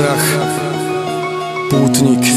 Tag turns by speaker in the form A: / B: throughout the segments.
A: Krach, Pútnik.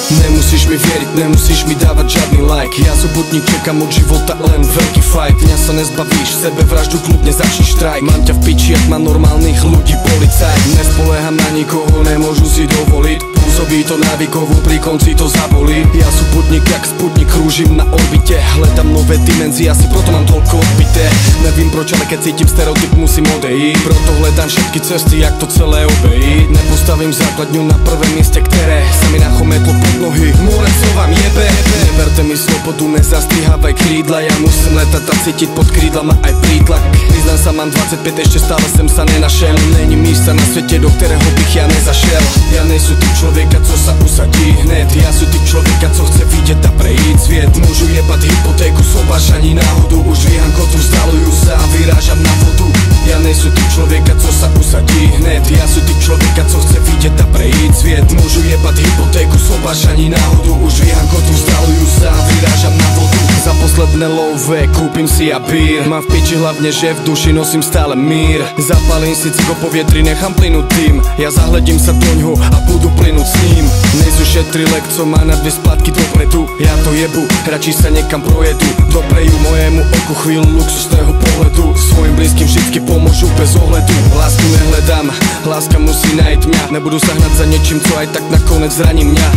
A: Nemusíš mi veriť, nemusíš mi dávať žiadny like. Ja sobotník, čekám od života len veľký fight. Mňa sa nezbavíš, sebevraždu kľudne začni štrajk. Mám ťa v piči, ak má normálnych ľudí policajt. Nespoléham na nikoho, nemôžu si dovoliť. Pôsobí to návykovo, pri konci to zabolí. Ja sobotník, jak Sputnik, krúžim na orbite. Hledám nové dimenzie, asi proto mám toľko odbité. Nevím proč, ale keď cítim stereotyp, musím odejít. Proto hledám všetky cesty, jak to celé obejiť. Nepostavím základňu na prvé mieste, ktoré sa mi nachometlo pod nohy. More, co vám jebe. Neberte mi slobodu, nezastrihávaj krídla. Ja musím letať a cítiť pod krídlama aj prítlak. Priznám sa, mám 25, ešte stále sem sa nenašel. Není místa na svete, do ktorého bych ja nezašel. Ja nejsú typ človeka, co sa usadí hned. Ja sú typ človeka, co chce vidieť a prejít sviet. Môžu jebať hypotéku, sobáš ani náhodu. Už dvíham kotu, vzdalujú sa a vyrážam na vodu. Ja nejsú typ človeka, co sa usadí hned. Ja sú typ človeka, co chce vidieť a prejít sviet. Môžu jebať hypotéku, sobáš ani náhodu. Už dvíham kotu, vzdalujú sa a vyrážam na vodu. Za posledné love kúpim si ja bír. Mám v piči hlavne, že v duši nosím stále mír. Zapalím si cigo po vietri, nechám plynúť dým. Ja zahledím sa doňho a budú plynúť s ním. Nejsú šetrilek, co má na dve splátky dopredu. Ja to jebu, radši sa niekam projedu. Doprejú mojemu oku chvíľu luxusného pohledu. Svojim blízkym vždycky pomôžu bez ohledu. Lásku nehledám, láska musí nájsť mňa. Nebudu sa hnať za niečím, co aj tak nakoniec zraní mňa.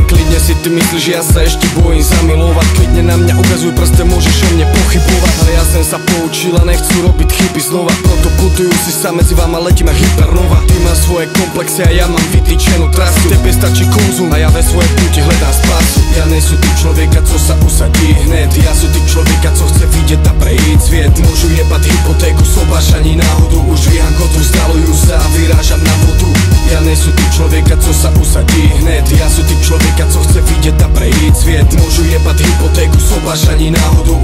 A: Klidne si ty myslíš, že ja sa ešte bojím zamilovať. Klidne na mňa ukazuj prstem, môžeš o mne pochybovať. Ale ja som sa poučil a nechcú robiť chyby znova. Proto putujú si sa medzi vama, letím jak hypernova. Ty máš svoje komplexy a ja mám vytýčenú trasu. Tebe stačí konzum a ja ve svojej púti hledám spásu. Ja nejsú typ človeka, co sa usadí hned. Ja sú typ človeka, co chce vidieť a prejít sviet. Môžu jebať hypotéku, sobáš ani náhodu. Už dvíham kotu, vzdalujú sa a vyrážam na vodu. Ja nejsú typ človeka, co sa usadí hned. Ja sú typ človeka, co chce vidieť a prejít sviet. Môžu jebať hypotéku, sobáš ani náhodu.